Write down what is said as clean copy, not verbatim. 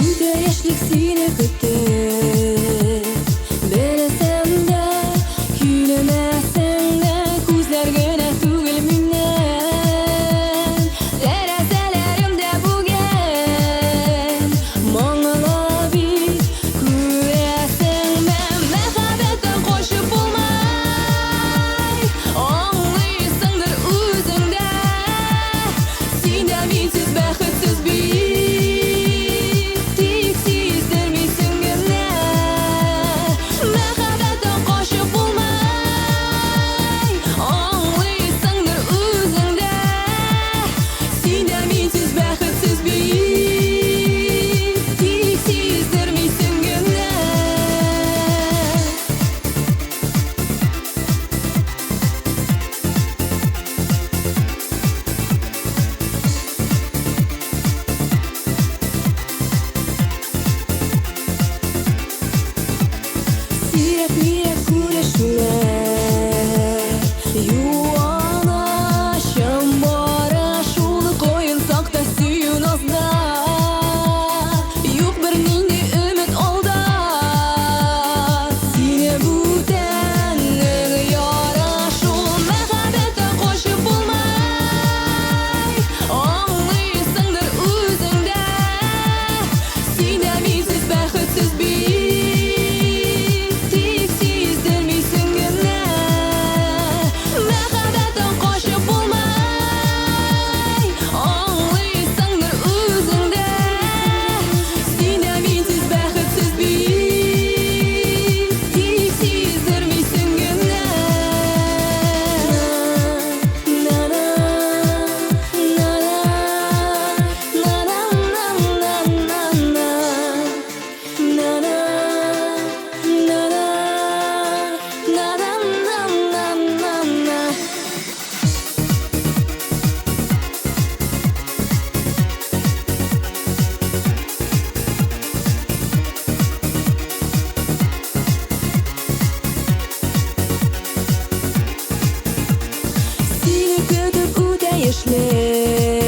Үтә яшьлек сине көтте, белсәм дә, килмәсәң дә, күзләр генә түгел миннән. Тәрәзәләремдә бүген моңлы бит күрәсеңме? Мәхәббәттән качып булмай, аңлыйсыңдыр үзең дә. Син дә минсез бәхетсез бит. Сирәк-мирәк күрешүләр, юана чам бара, шуны куен сакта сөю назда. Юк бернинди өмет алда, сине бүтәнлек яра. Шул мәхәббәттән качып булмай, аңлыйсыңдыр үзең дә. Син дә минсез бәхетсез бит. Сине көтеп үтә яшьлек.